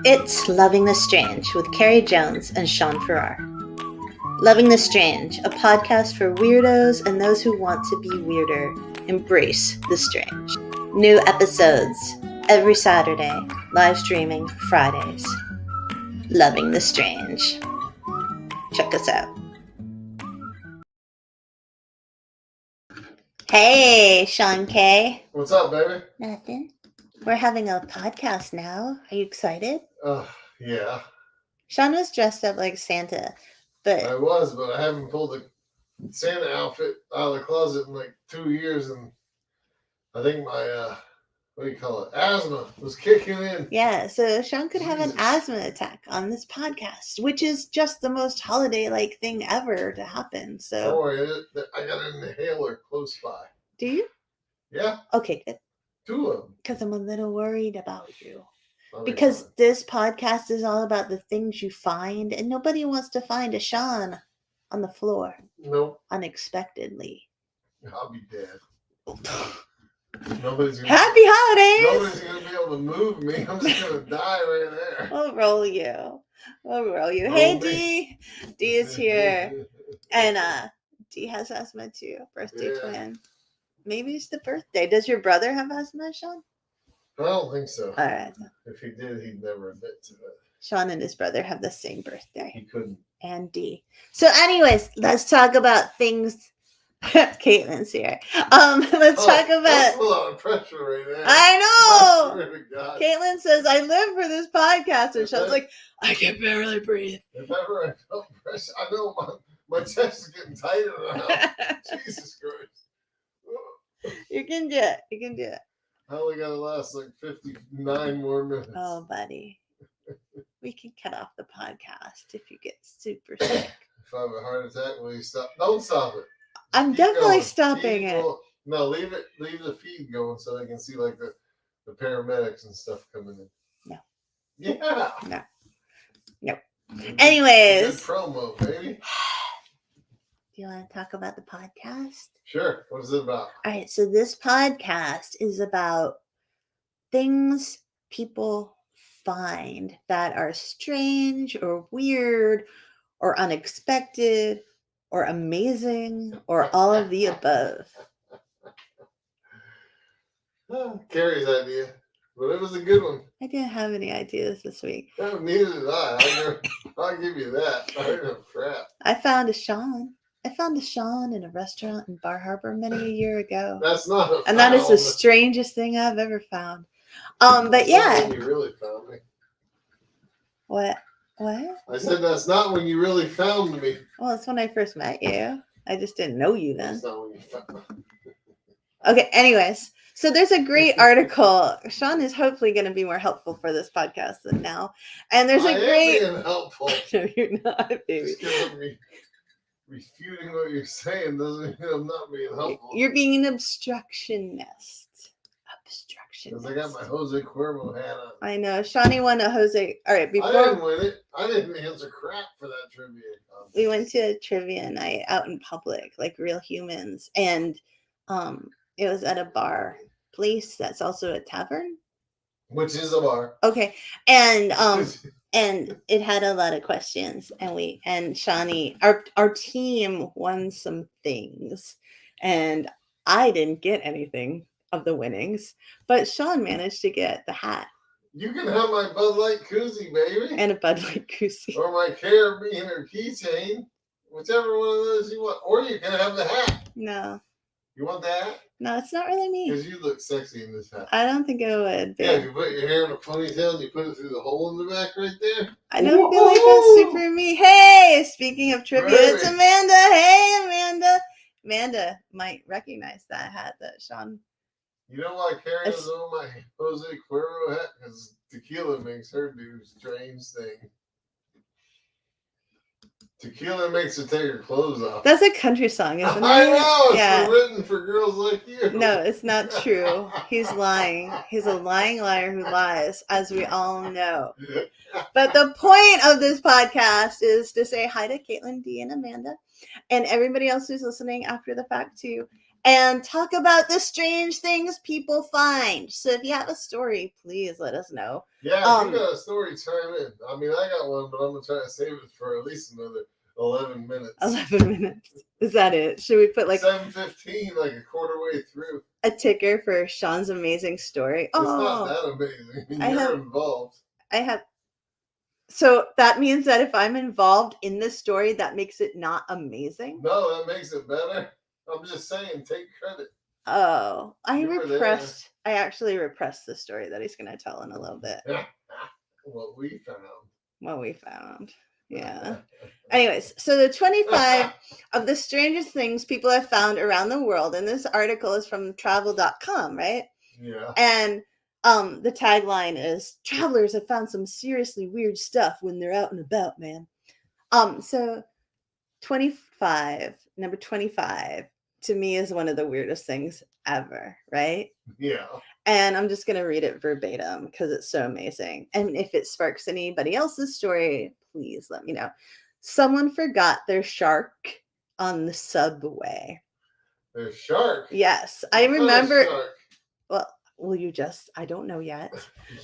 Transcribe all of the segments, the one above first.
It's Loving the Strange with Carrie Jones and Sean Farrar. Loving the Strange, a podcast for weirdos and those who want to be weirder. Embrace the strange. New episodes every Saturday, live streaming Fridays. Loving the Strange. Check us out. Hey, Sean K. What's up, baby? Nothing. We're having a podcast now. Are you excited? Yeah. Sean was dressed up like Santa, but I was, but I haven't pulled the Santa outfit out of the closet in like 2 years, and I think my asthma was kicking in. yeah, so Sean could have an Jesus. asthma attack on this podcast, which is just the most holiday-like thing ever to happen. Don't So, worry, I got an inhaler close by. do you? Yeah, Okay, good. 2 of them. Because I'm a little worried about you. I'll be Because fine. this podcast is all about the things you find, and nobody wants to find a Sean on the floor Nope, unexpectedly. I'll be dead. Nobody's gonna. Happy holidays! Nobody's gonna be able to move me. I'm just gonna die right there. We'll roll you. Roll Hey, me. D. D is here. And D has asthma too. Birthday Yeah. twin. Maybe it's the birthday. Does your brother have asthma, Sean? I don't think so. All right. If he did, he'd never admit to it. Sean and his brother have the same birthday. He couldn't. And D. So, anyways, let's talk about things. Caitlin's here. Let's talk That's about. a lot of pressure right there. I know. swear to God. Caitlin says, I live for this podcast. And Sean's like, I can barely breathe. If ever I felt pressure, I know my chest is getting tighter now. Jesus Christ. You can do it. You can do it. I only got to last like 59 more minutes. Oh, buddy. We can cut off the podcast if you get super sick. If I have a heart attack, will you stop? Don't stop it. I'm Keep definitely going. stopping Keep it. going. No, leave it. Leave the feed going so they can see like the paramedics and stuff coming in. No. Yeah. No. Nope. Good Anyways. promo, baby. Do you want to talk about the podcast? Sure. What is it about? All right. So this podcast is about things people find that are strange or weird or unexpected or amazing or all of the above. Carrie's idea, but it was a good one. I didn't have any ideas this week. No, neither did I. I'll give you that. I didn't have crap. I found a Sean in a restaurant in Bar Harbor many a year ago. That's not a And that is the foul. strangest thing I've ever found. But That's yeah. not when you really found me. What? I said that's not when you really found me. Well, it's when I first met you. I just didn't know you then. That's not when you found me. Okay, anyways. So there's a great article. Sean is hopefully going to be more helpful for this podcast than now. And there's I a am great... being helpful. No, you're not, baby. Just because I'm refuting what you're saying doesn't mean I'm not being helpful. You're being an obstructionist. Because I got my Jose Cuervo hat on. I know. Shawnee won a Jose. All right, I before didn't win it. I didn't answer crap for that trivia contest. we went to a trivia night out in public, like real humans, and it was at a bar place that's also a tavern. Which is a bar. Okay, and it had a lot of questions, and Shawnee, our team won some things, and I didn't get anything of the winnings, but Sean managed to get the hat You can have my Bud Light koozie, baby. and a Bud Light koozie. Or my Carabiner keychain. Whichever one of those you want. Or you can have the hat. No, You want the hat? no, it's not really me. Because you look sexy in this hat. I don't think I would. Yeah, Babe. you put your hair in a ponytail and you put it through the hole in the back right there. I don't feel like that's super me. Hey, speaking of trivia, it's Right. Amanda. Hey, Amanda. Amanda might recognize that hat that Sean. You know why Carrie It's- was on my Jose Cuervo hat? Because tequila makes her do strange thing. Tequila makes her take her clothes off. That's a country song, isn't it? I know. It's Yeah. written for girls like you. No, it's not true. He's lying. He's a lying liar who lies, as we all know. But the point of this podcast is to say hi to Caitlin, D, and Amanda, and everybody else who's listening after the fact too. and talk about the strange things people find. So if you have a story, please let us know. Yeah, if you got a story, chime in. I mean, I got one, but I'm going to try to save it for at least another 11 minutes. 11 minutes. Is that it? Should we put like 7:15, like a quarter way through? A ticker for Sean's amazing story? It's not that amazing. You're involved. So that means that if I'm involved in this story, that makes it not amazing? No, that makes it better. I'm just saying, take credit. Oh, I actually repressed the story that he's going to tell in a little bit. What we found. Yeah. Anyways, so the 25 of the strangest things people have found around the world, and this article is from travel.com, right? Yeah. And the tagline is, travelers have found some seriously weird stuff when they're out and about, man. So number 25 to me is one of the weirdest things ever, right? Yeah. And I'm just going to read it verbatim because it's so amazing. And if it sparks anybody else's story, please let me know. Someone forgot their shark on the subway. Their shark? Yes. I remember. I don't know yet.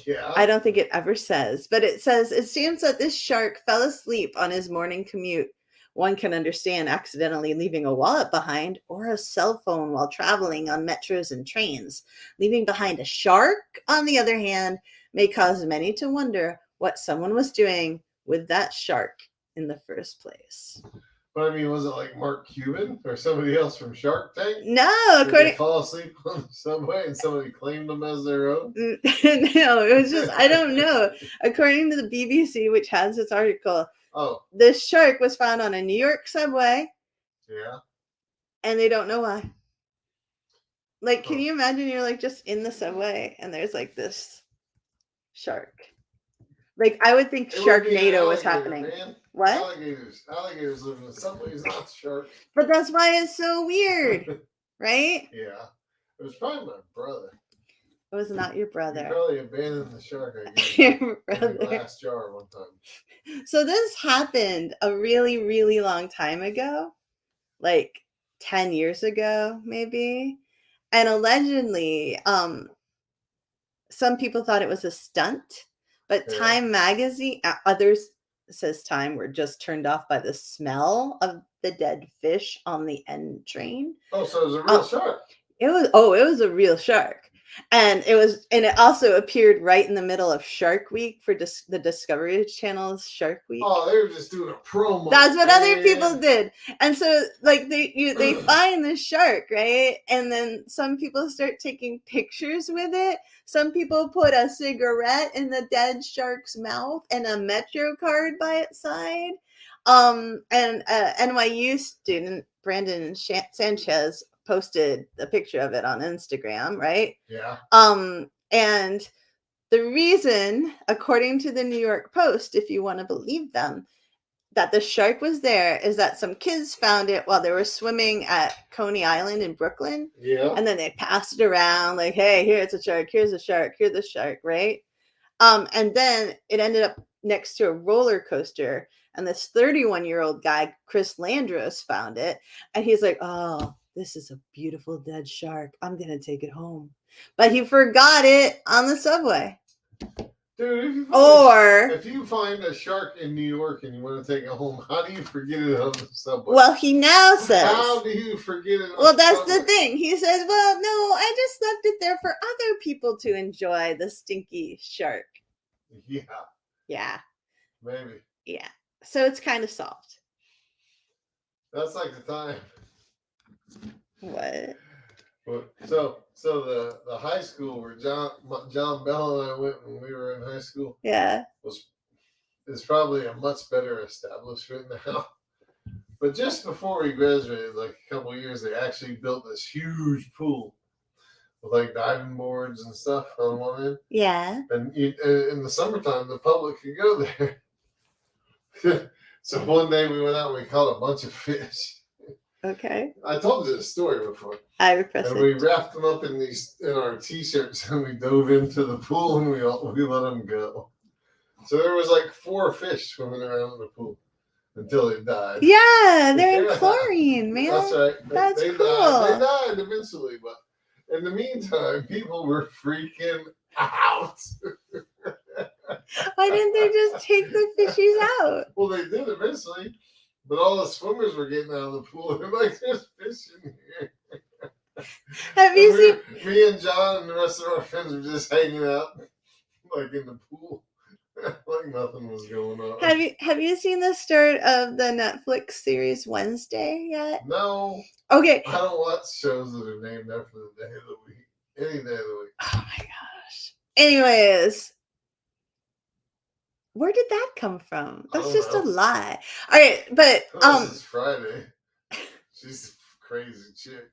Yeah. I don't think it ever says, but it says, it seems that this shark fell asleep on his morning commute. One can understand accidentally leaving a wallet behind or a cell phone while traveling on metros and trains. Leaving behind a shark, on the other hand, may cause many to wonder what someone was doing with that shark in the first place. But I mean, was it like Mark Cuban or somebody else from Shark Tank? No, Did they fall asleep on the subway and somebody claimed them as their own? No, it was just, I don't know. According to the BBC, which has this article, this shark was found on a New York subway. Yeah. And they don't know why. Like, can you imagine you're like just in the subway and there's like this shark? Like, I would think Sharknado was happening. Man. What? Alligators live in the subways, not sharks. But that's why it's so weird, right? Yeah. It was probably my brother. It was not your brother. He probably abandoned the shark, I guess. Your brother. In a glass jar one time. So this happened a really, really long time ago. Like 10 years ago, maybe. And allegedly, some people thought it was a stunt. But Time magazine, others, says Time, were just turned off by the smell of the dead fish on the N train. Oh, so it was a real shark. It was a real shark. And it also appeared right in the middle of Shark Week for the Discovery Channel's Shark Week. Oh, they were just doing a promo. That's what other people did. And so, like, they find the shark, right? And then some people start taking pictures with it. Some people put a cigarette in the dead shark's mouth and a Metro card by its side. And NYU student Brandon Sanchez posted a picture of it on Instagram, right? Yeah. And the reason, according to the New York Post, if you want to believe them, that the shark was there is that some kids found it while they were swimming at Coney Island in Brooklyn. Yeah. And then they passed it around like, hey, here's a shark, here's a shark, here's the shark, right? And then it ended up next to a roller coaster. And this 31-year-old guy, Chris Landros, found it. And he's like, oh, this is a beautiful dead shark. I'm going to take it home. But he forgot it on the subway. Dude, if you find a shark in New York and you want to take it home, how do you forget it on the subway? Well, he now says. How do you forget it on Well, the that's subway? the thing. He says, well, no, I just left it there for other people to enjoy the stinky shark. Yeah. Yeah. Maybe. Yeah. So it's kind of solved. That's like the time. What? So the high school where John Bell and I went when we were in high school. Yeah. Is probably a much better establishment now. But just before we graduated, like a couple of years, they actually built this huge pool with like diving boards and stuff on one end. Yeah. And in the summertime, the public could go there. So one day we went out and we caught a bunch of fish. Okay. I told you this story before. I repressed and it. we wrapped them up in our t-shirts and we dove into the pool and we let them go. So there was like 4 fish swimming around in the pool. until it died. Yeah, they're in Yeah. chlorine, man. That's right. That's they cool. Died. They died eventually, but in the meantime, people were freaking out. Why didn't they just take the fishies out? Well, they did eventually, but all the swimmers were getting out of the pool. They're like, "There's fish in here." Have you seen? Me and John and the rest of our friends were just hanging out, like in the pool, like nothing was going on. Have you seen the start of the Netflix series Wednesday yet? No. Okay. I don't watch shows that are named after the day of the week. Any day of the week. Oh my gosh. Anyways, where did that come from? That's just a lie. All right, but This is Friday. She's a crazy chick.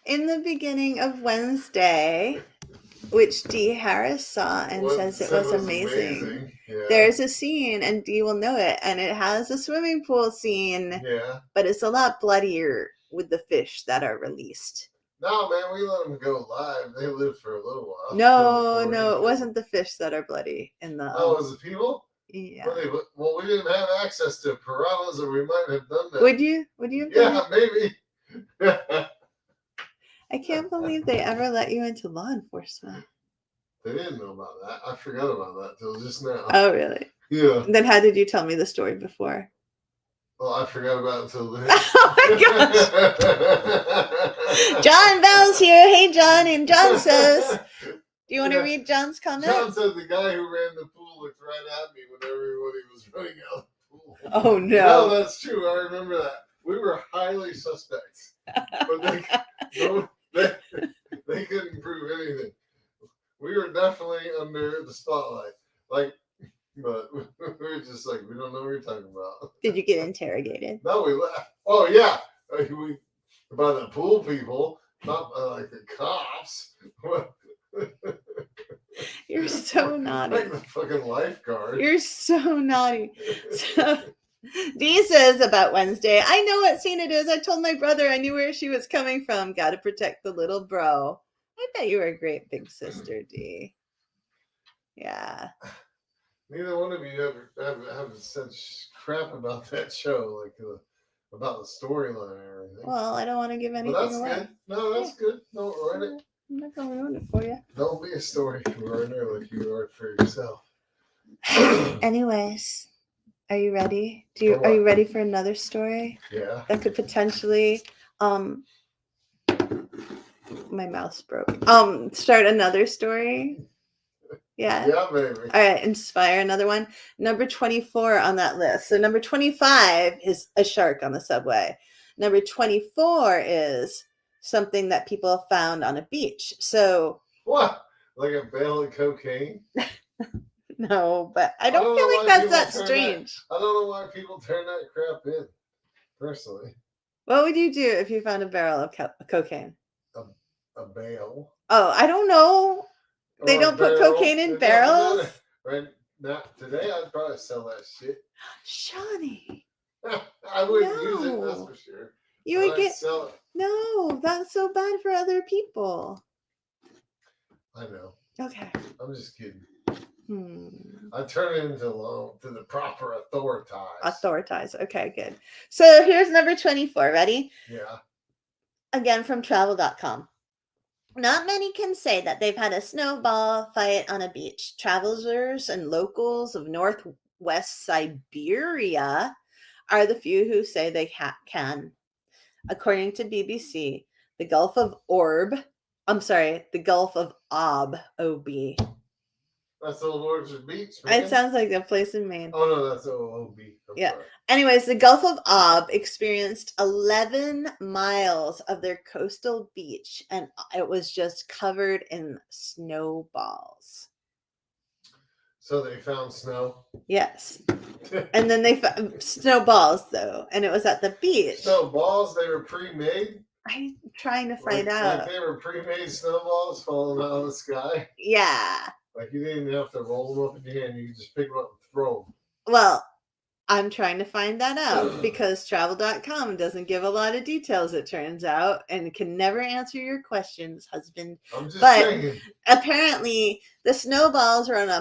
In the beginning of Wednesday, which Dee Harris saw and says it was amazing. Yeah. There's a scene, and Dee will know it, and it has a swimming pool scene. Yeah. But it's a lot bloodier with the fish that are released. No, man, we let them go live. They lived for a little while. No, it wasn't the fish that are bloody in the. Oh, it was the people? Yeah. Well, we didn't have access to piranhas, or we might have done that. Would you? Have yeah, maybe. I can't believe they ever let you into law enforcement. They didn't know about that. I forgot about that till just now. Oh, really? Yeah. Then how did you tell me the story before? Well, I forgot about it until then. Oh my gosh! John Bell's here. Hey, John. And John says, do you want to read John's comment? John said the guy who ran the pool looked right at me when everybody was running out of the pool. Oh, no. No, that's true. I remember that. We were highly suspect. But they couldn't prove anything. We were definitely under the spotlight. But we were just like, we don't know what you're talking about. Did you get interrogated? No, we left. Oh, yeah. By the pool people, not like the cops. You're so naughty. Like the fucking lifeguard. You're so naughty. So, Dee says about Wednesday, I know what scene it is. I told my brother I knew where she was coming from. Got to protect the little bro. I bet you were a great big sister, Dee. Yeah. Neither one of you have said crap about that show, like about the storyline and everything. Well, I don't want to give anything that's away. Good. No, that's good. Don't ruin it. I'm not going to ruin it for you. Don't be a story ruiner like you are for yourself. Anyways, are you ready? Are you ready for another story? Yeah. That could potentially my mouse broke. Start another story. Yeah. Yeah, baby. All right, inspire another one. Number 24 on that list. So number 25 is a shark on the subway. Number 24 is something that people found on a beach. So what? Like a bale of cocaine? No, but I don't feel like that's that strange. I don't know why people turn that crap in, personally. What would you do if you found a barrel of cocaine? A bale? Oh, I don't know. They don't put cocaine in barrels? Right now, today I'd probably sell that shit. Shawnee. I wouldn't use it, that's for sure. You would sell it. No, that's so bad for other people. I know. Okay. I'm just kidding. I turn it into the proper authorities. Okay, good. So here's number 24. Ready? Yeah. Again from travel.com. Not many can say that they've had a snowball fight on a beach. Travelers and locals of northwest Siberia are the few who say they can. According to BBC, the Gulf of Ob, O-B. That's Old Orchard Beach, man. It sounds like a place in Maine. Oh, no, that's OB. Yeah. Sorry. Anyways, the Gulf of Ob experienced 11 miles of their coastal beach, and it was just covered in snowballs. So they found snow? Yes. And then they found snowballs, though, and it was at the beach. Snowballs? They were pre-made? I'm trying to find out. Like they were pre-made snowballs falling out of the sky? Yeah. Like you didn't even have to roll them up in your hand. You could just pick them up and throw them. Well, I'm trying to find that out because travel.com doesn't give a lot of details, it turns out, and can never answer your questions, husband. I'm just But saying. apparently, the snowballs are on a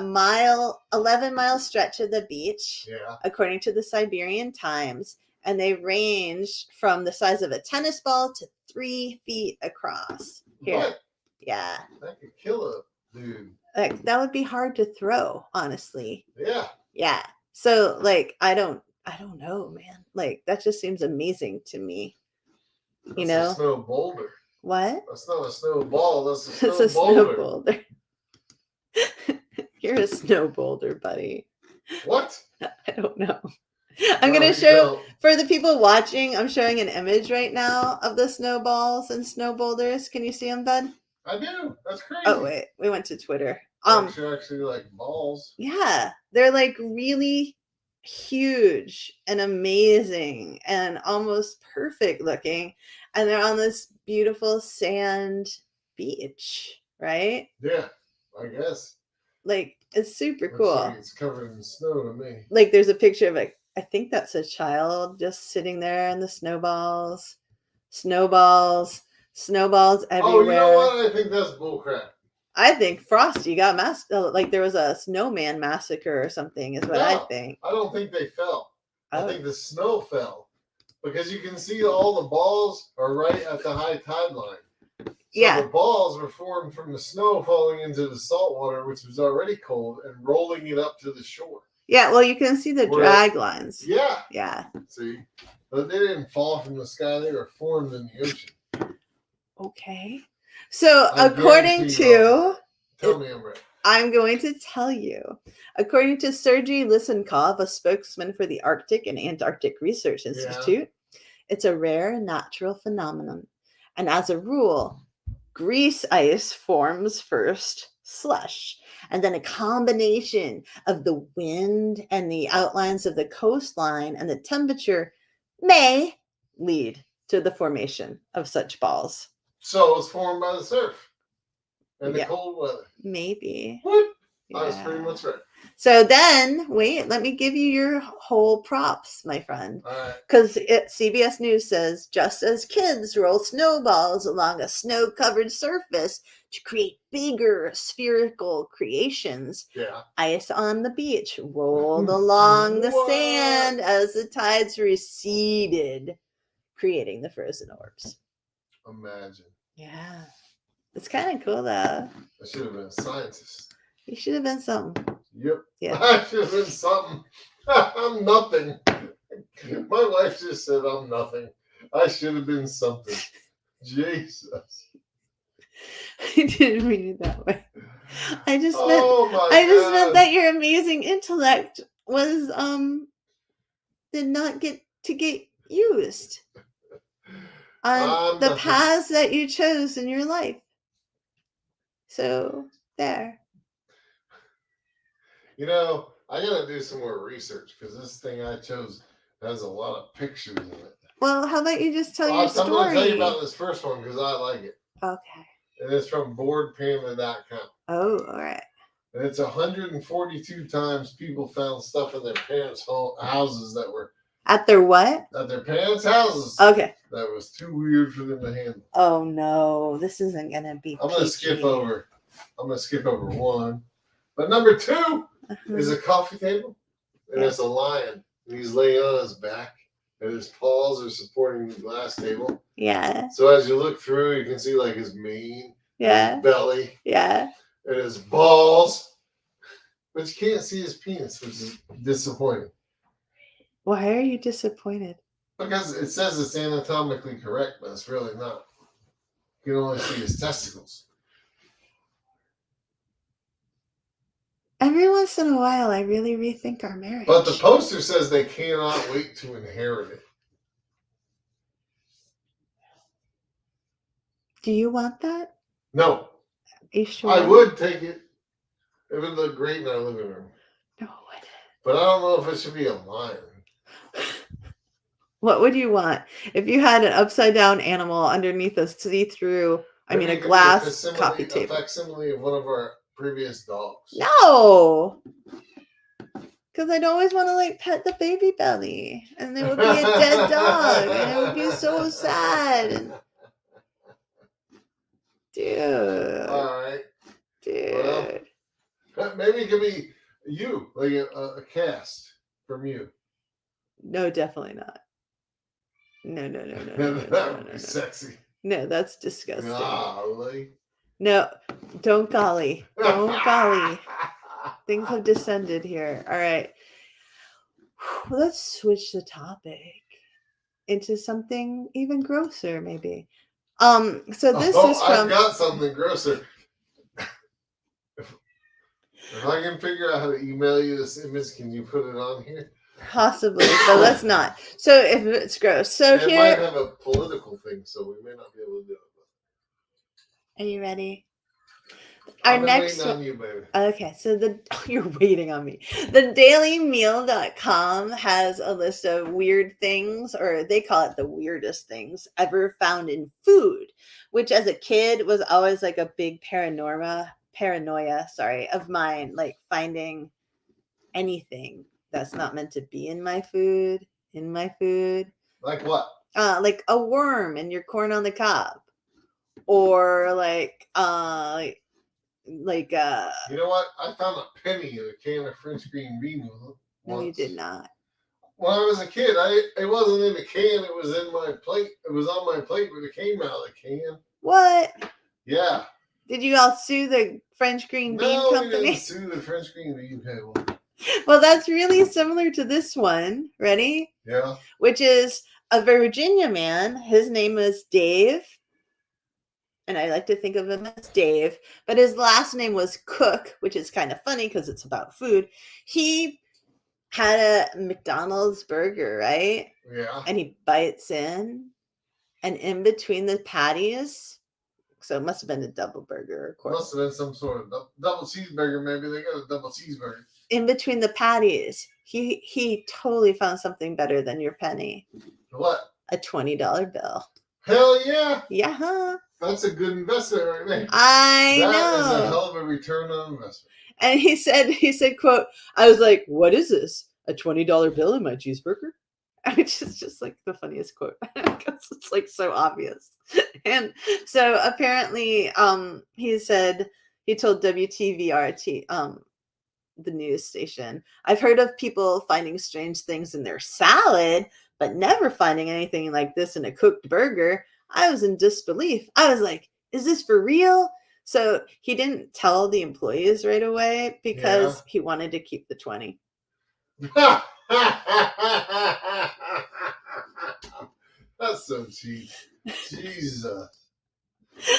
11-mile stretch of the beach, Yeah. according to the Siberian Times, and they range from the size of a tennis ball to 3 feet across. Here, What? yeah, That could kill a dude. like that would be hard to throw, honestly. Yeah. Yeah. So like I don't know, man. Like that just seems amazing to me. That's know? a snow boulder. What? That's not a snowball. That's a snow It's a boulder. snow boulder. You're a snow boulder, buddy. What? I don't know. I'm No, gonna you show don't. for the people watching. I'm showing an image right now of the snowballs and snow boulders. Can you see them, bud? I do. That's crazy. Oh wait, we went to Twitter. They're actually like balls. Yeah, they're like really huge and amazing and almost perfect looking, and they're on this beautiful sand beach, right? Yeah, I guess. Like it's super Looks cool. like it's covered in snow to me. Like there's a picture of I think that's a child just sitting there in the snowballs everywhere. Oh, you know what? I think that's bullcrap. I think Frosty got like there was a snowman massacre or something is what I think. I don't think they fell. Oh. I think the snow fell because you can see all the balls are right at the high tide line. So Yeah. the balls were formed from the snow falling into the salt water, which was already cold, and rolling it up to the shore. Yeah, well, you can see the drag lines. Yeah. Yeah. See, but they didn't fall from the sky; they were formed in the ocean. Okay. So according to, tell me I'm right. I'm going to tell you, according to Sergei Lysenkov, a spokesman for the Arctic and Antarctic Research Institute, it's a rare natural phenomenon. And as a rule, grease ice forms first, slush, and then a combination of the wind and the outlines of the coastline and the temperature may lead to the formation of such balls. So it's formed by the surf and the cold weather. Maybe. What? I was pretty much right. So then, wait, let me give you your whole props, my friend. All right. Because CBS News says, just as kids roll snowballs along a snow-covered surface to create bigger spherical creations, ice on the beach rolled along the sand as the tides receded, creating the frozen orbs. Imagine. Yeah. It's kind of cool, though. I should have been a scientist. You should have been something. Yep. Yeah. I should have been something. I'm nothing. My wife just said I'm nothing. I should have been something. Jesus. I didn't mean it that way. I just meant that your amazing intellect was did not get used on the paths that you chose in your life. So there. You know, I gotta do some more research because this thing I chose has a lot of pictures in it. Well, how about you just tell your story? I'm gonna tell you about this first one because I like it. Okay. And it's from boardpanda.com. Oh, all right. And it's 142 times people found stuff in their parents' houses that were at their what? At their parents' houses. Okay. That was too weird for them to handle. Oh no, this isn't gonna be. I'm gonna skip over one, but number 2 is a coffee table, and it's a lion. And he's laying on his back, and his paws are supporting the glass table. Yeah. So as you look through, you can see like his mane, his belly, and his balls, but you can't see his penis, which is disappointing. Why are you disappointed? Because it says it's anatomically correct, but it's really not. You can only see his testicles. Every once in a while, I really rethink our marriage. But the poster says they cannot wait to inherit it. Do you want that? No. Are you sure? I would take it. It would look great in our living room. No, it wouldn't. But I don't know if it should be a lion. What would you want if you had an upside down animal underneath a see-through? A glass coffee table. A facsimile of one of our previous dogs. No. Because I'd always want to like pet the baby belly, and there would be a dead dog, and it would be so sad. And dude, All right. dude. Well, maybe it could be you, like a cast from you. No, definitely not. No. That would be sexy. No, that's disgusting. Golly. No, don't golly. Don't golly. Things have descended here. All right. Let's switch the topic into something even grosser, maybe. So this is from. I've got something grosser. If I can figure out how to email you this image, can you put it on here? Possibly, but let's not. So if it's gross. So it here. Might have a political thing, so we may not be able to do it. Are you ready? Our next waiting on you, baby. Okay, so you're waiting on me. The dailymeal.com has a list of weird things, or they call it the weirdest things ever found in food, which as a kid was always like a big paranoia of mine, like finding anything that's not meant to be in my food. Like what? Like a worm in your corn on the cob, or like you know what? I found a penny in a can of French green bean noodles. No, you did not. When I was a kid, it wasn't in a can. It was in my plate. It was on my plate, but it came out of the can. What? Yeah. Did you all sue the French green bean company? No, we didn't sue the French green bean company. Well, that's really similar to this one. Ready? Yeah. Which is a Virginia man. His name was Dave. And I like to think of him as Dave, but his last name was Cook, which is kind of funny because it's about food. He had a McDonald's burger, right? Yeah. And he bites in between the patties, so it must have been a double burger, of course. Must have been some sort of double cheeseburger. Maybe they got a double cheeseburger. In between the patties, he totally found something better than your penny. What? A $20 bill. Hell yeah. Yeah. That's a good investment right there. I know. That is a hell of a return on investment. And he said, quote, I was like, what is this? A $20 bill in my cheeseburger? Which is just like the funniest quote because it's like so obvious. And so apparently he told WTVR, the news station, I've heard of people finding strange things in their salad, but never finding anything like this in a cooked burger. I was in disbelief. I was like, is this for real? So he didn't tell the employees right away because he wanted to keep the 20. That's so cheap. Jesus.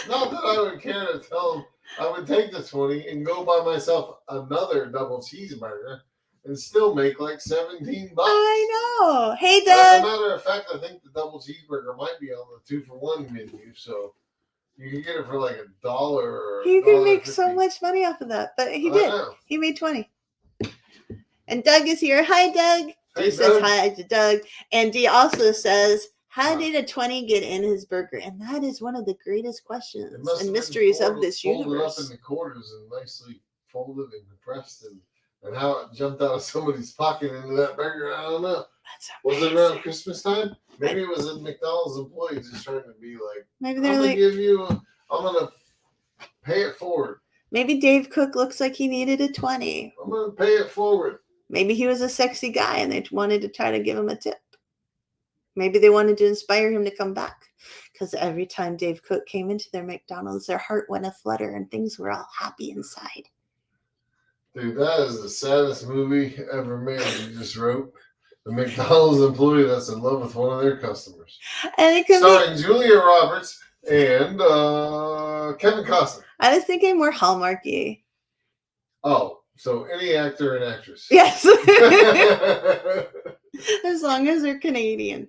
Not that I would care to tell him. I would take the 20 and go buy myself another double cheeseburger and still make like $17. I know. Hey, Doug. As a matter of fact, I think the double cheeseburger might be on the 2-for-1 menu, so you can get it for like $1 or you can make so much money off of that, but he did. He made 20. And Doug is here. Hi, Doug. Hey, Dee says hi to Doug. And Dee also says, how did a 20 get in his burger? And that is one of the greatest questions and mysteries of this universe. Folded up in the quarters and nicely folded and compressed, and how it jumped out of somebody's pocket into that burger, I don't know. Was it around Christmas time? Maybe it was a McDonald's employee just trying to be like, maybe they're I'm going to pay it forward. Maybe Dave Cook looks like he needed a 20. I'm going to pay it forward. Maybe he was a sexy guy and they wanted to try to give him a tip. Maybe they wanted to inspire him to come back. Because every time Dave Cook came into their McDonald's, their heart went aflutter and things were all happy inside. Dude, that is the saddest movie ever made. You just wrote the McDonald's employee that's in love with one of their customers. And it could starring Julia Roberts and Kevin Costner. I was thinking more Hallmarky. Oh, so any actor and actress. Yes. As long as they're Canadian.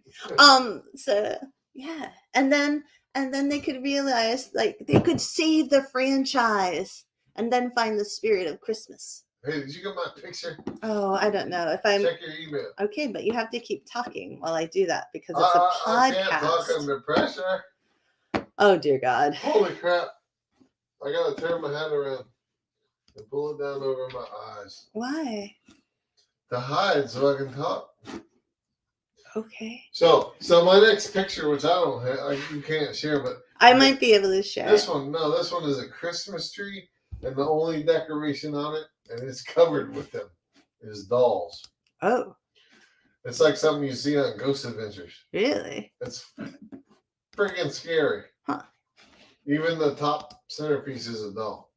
So yeah. And then they could realize like they could save the franchise and then find the spirit of Christmas. Hey, did you get my picture? Oh, I don't know. If I'm check your email. Okay, but you have to keep talking while I do that because it's a podcast. I can't talk under pressure. Oh dear God. Holy crap. I gotta turn my head around and pull it down over my eyes. Why? to hide so I can talk. Okay. So my next picture, which I don't have, you can't share, but I might be able to share. this one is a Christmas tree, and the only decoration on it, and it's covered with them, is dolls. Oh. It's like something you see on Ghost Adventures. Really? It's freaking scary. Huh. Even the top centerpiece is a doll.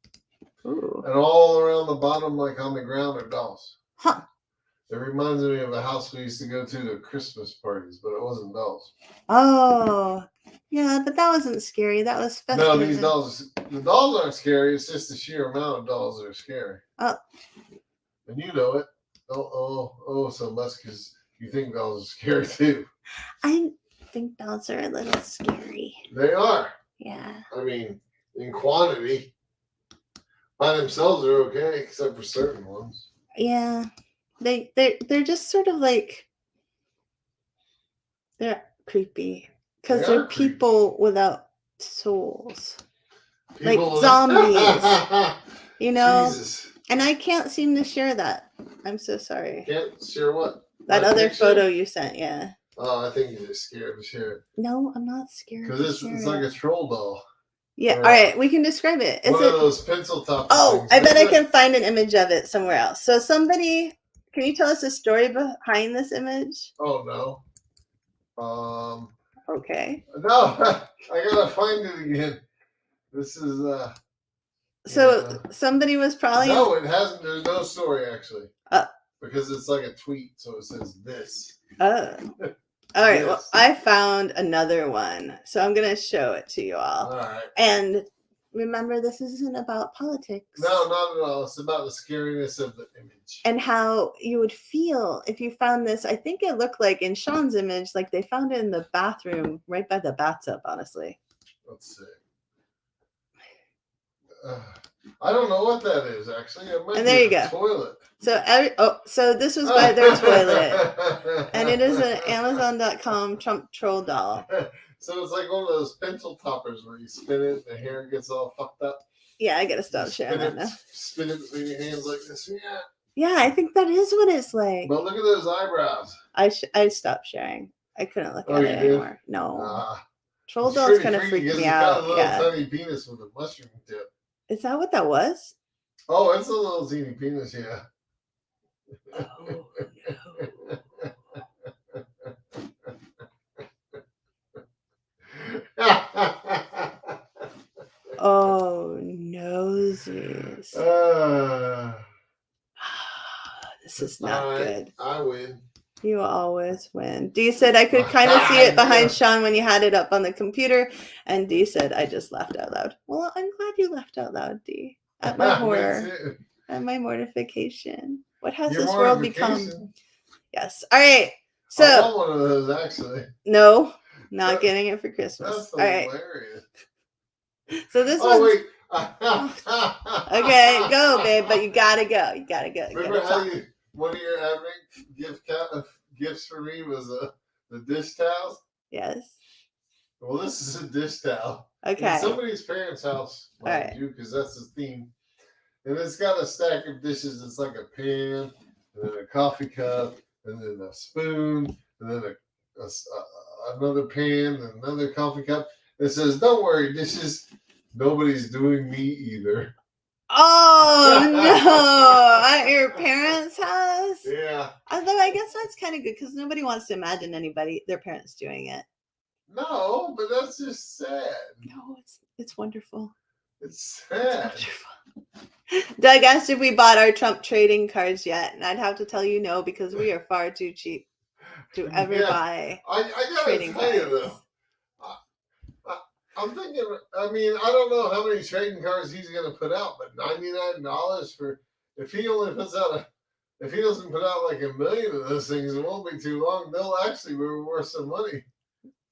Ooh. And all around the bottom, like on the ground, are dolls. Huh. It reminds me of a house we used to go to Christmas parties, but it wasn't dolls. Oh. Yeah, but that wasn't scary. That was festive. No, the dolls aren't scary. It's just the sheer amount of dolls that are scary. Oh. And you know it. Oh, so much because you think dolls are scary too. I think dolls are a little scary. They are. Yeah. I mean, in quantity. By themselves are okay, except for certain ones. Yeah. They're just sort of like, they're creepy. Because they're people without souls. People like zombies. You know? Jesus. And I can't seem to share that. I'm so sorry. Can't share what? That other photo you sent, yeah. Oh, I think you're just scared to share it. No, I'm not scared. Because it's like a troll doll. Yeah, all right, we can describe it. One of those pencil top. Oh, I bet I can find an image of it somewhere else. So somebody, can you tell us the story behind this image? Oh, no. Okay. No, I gotta find it again. This is So somebody was probably. No, it hasn't. There's no story actually. Because it's like a tweet, so it says this. Oh. All right. Well, I found another one, so I'm gonna show it to you all. All right. And remember, this isn't about politics. No, not at all. It's about the scariness of the image and how you would feel if you found this. I think it looked like in Sean's image, like they found it in the bathroom, right by the bathtub. Honestly. Let's see. I don't know what that is actually. It might and there you go. Toilet. So this was by their toilet, and it is an Amazon.com Trump troll doll. So it's like one of those pencil toppers where you spin it and the hair gets all fucked up. Yeah, I gotta stop sharing that now. Spin it with your hands like this. Yeah. Yeah, I think that is what it's like. But look at those eyebrows. I stopped sharing. I couldn't look at it anymore. No. Troll dolls kind of freak me out. Got a little tiny penis with a mushroom tip. Is that what that was? Oh, it's a little teeny penis, yeah. Oh, no. Oh, noses. This is not good. I win. You always win. Dee said I could kind of see it behind Sean when you had it up on the computer. And Dee said I just laughed out loud. Well, I'm glad you laughed out loud, Dee. At my horror. At my mortification. What has this world become? Yes. All right. So I want one of those actually. No, not getting it for Christmas. That's all right. Hilarious. So this one. Okay, go, babe. But you gotta go. You gotta go. Remember how one of your gifts for me was the dish towels? Yes. Well, this is a dish towel. Okay. In somebody's parents' house, mind you, because that's the theme. And it's got a stack of dishes. It's like a pan, and then a coffee cup, and then a spoon, and then another pan, and another coffee cup. It says, "Don't worry, dishes. Nobody's doing me either." Oh no! At your parents' house? Yeah. Although I guess that's kind of good because nobody wants to imagine their parents doing it. No, but that's just sad. No, it's wonderful. It's sad. It's wonderful. Doug asked if we bought our Trump trading cards yet, and I'd have to tell you no because we are far too cheap to ever buy trading cards. You though. I'm thinking, I mean, I don't know how many trading cards he's going to put out, but $99 for, if he doesn't put out like 1 million of those things, it won't be too long. They'll actually be worth some money.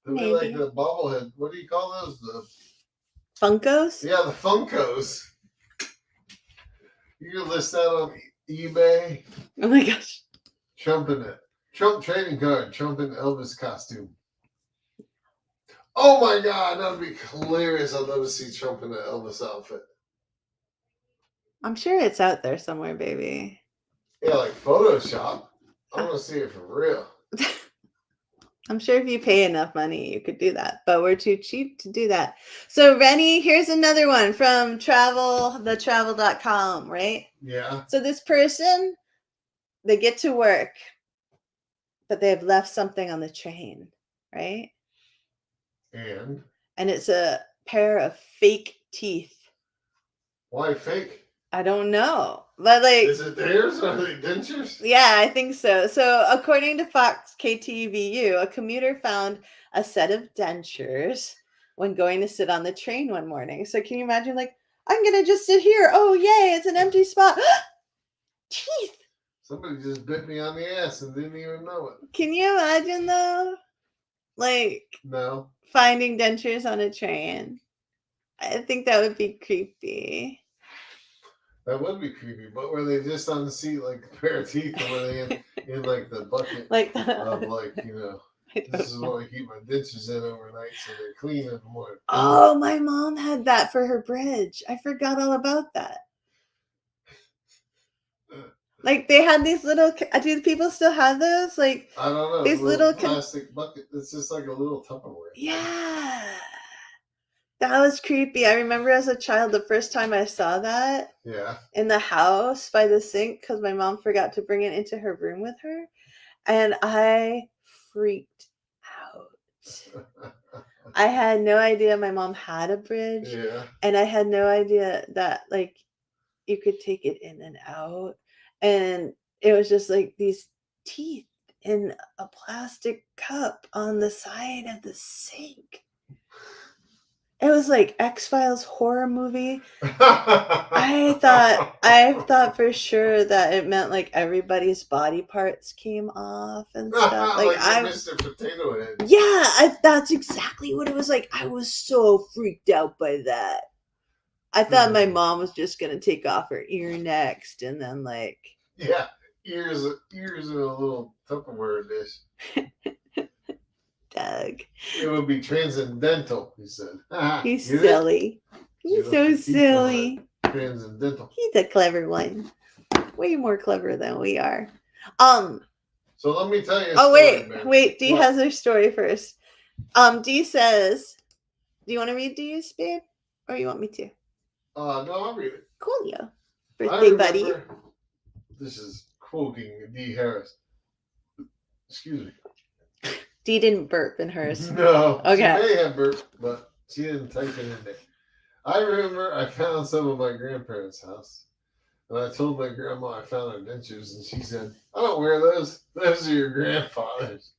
They'll be like the bobblehead. What do you call those? The Funkos? Yeah, the Funkos. You can list that on eBay. Oh my gosh. Trump in it. Trump trading card. Trump in Elvis costume. Oh my God, that would be hilarious. I'd love to see Trump in an Elvis outfit. I'm sure it's out there somewhere, baby. Yeah, like Photoshop. I want to see it for real. I'm sure if you pay enough money, you could do that, but we're too cheap to do that. So, Rennie, here's another one from thetravel.com, right? Yeah. So this person, they get to work, but they've left something on the train, right? And it's a pair of fake teeth. Why fake? I don't know. But like, is it theirs? Are they dentures? Yeah, I think so. So according to Fox KTVU, a commuter found a set of dentures when going to sit on the train one morning. So can you imagine, like, I'm gonna just sit here. Oh yay, it's an empty spot. Teeth. Somebody just bit me on the ass and didn't even know it. Can you imagine though? Like, no. Finding dentures on a train. I think that would be creepy. That would be creepy. But were they just on the seat like a pair of teeth, or were they in like the bucket like of this is what I keep my dentures in overnight so they're clean in the morning. Oh, my mom had that for her bridge. I forgot all about that. Like, they had these little. Do people still have those? Like, I don't know. These little plastic bucket. It's just like a little Tupperware. Yeah. That was creepy. I remember as a child, the first time I saw that in the house by the sink, because my mom forgot to bring it into her room with her. And I freaked out. I had no idea my mom had a bridge. Yeah. And I had no idea that, like, you could take it in and out. And it was just like these teeth in a plastic cup on the side of the sink. It was like X-Files horror movie. I thought for sure that it meant like everybody's body parts came off and stuff. Like Mr. Potato Head. Yeah, that's exactly what it was like. I was so freaked out by that. I thought my mom was just gonna take off her ear next, and then like ears in a little Tupperware dish. Doug. It would be transcendental, he said. He's silly. He's so silly. Transcendental. He's a clever one. Way more clever than we are. So let me tell you. Wait. Dee has her story first. Dee says, "Do you want to read Dee's, babe, or you want me to?" No, I'll read it. Coolio. Birthday buddy. This is quoting Dee Harris. Excuse me. Dee didn't burp in hers. No. Okay. She may have burped, but she didn't type it in there. I remember I found some of my grandparents' house. And I told my grandma I found her dentures, and she said, "I don't wear those. Those are your grandfather's."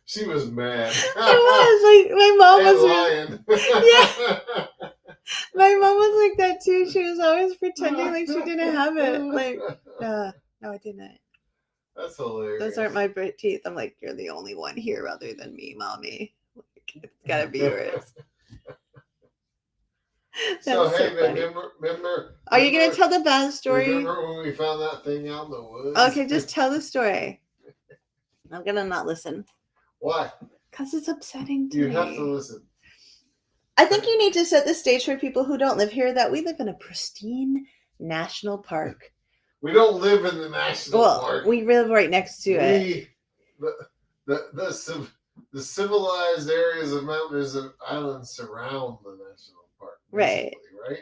She was mad. I was like, my mom was lying. Yeah. My mom was like that too. She was always pretending like she didn't have it. Like, no, I didn't. That's hilarious. Those aren't my teeth. I'm like, you're the only one here other than me, mommy. Like, it's gotta be yours. So hey, remember? Are you gonna tell the bad story? Remember when we found that thing out in the woods? Okay, just tell the story. I'm gonna not listen. Why? Because it's upsetting to me. You have to listen. I think you need to set the stage for people who don't live here that we live in a pristine national park. We don't live in the national park. We live right next to it. The civilized areas of mountains and islands surround the national park. Right.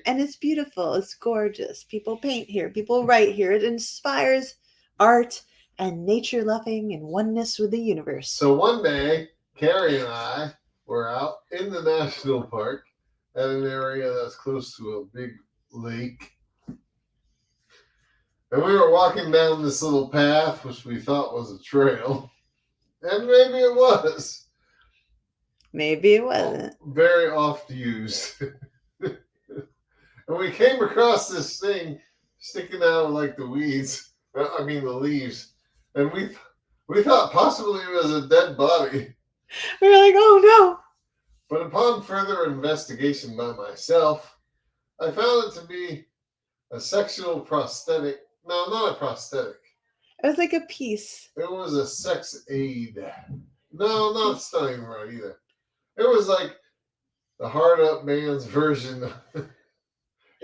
And it's beautiful. It's gorgeous. People paint here. People write here. It inspires art and nature loving and oneness with the universe. So one day, Carrie and I were out in the national park at an area that's close to a big lake. And we were walking down this little path, which we thought was a trail. And maybe it was. Maybe it wasn't. Very oft used. And we came across this thing sticking out like the weeds. The leaves. And we thought possibly it was a dead body. We were like, oh no. But upon further investigation by myself, I found it to be a sexual prosthetic. No, not a prosthetic. It was like a piece. It was a sex aid. No, that's not even right either. It was like the hard up man's version.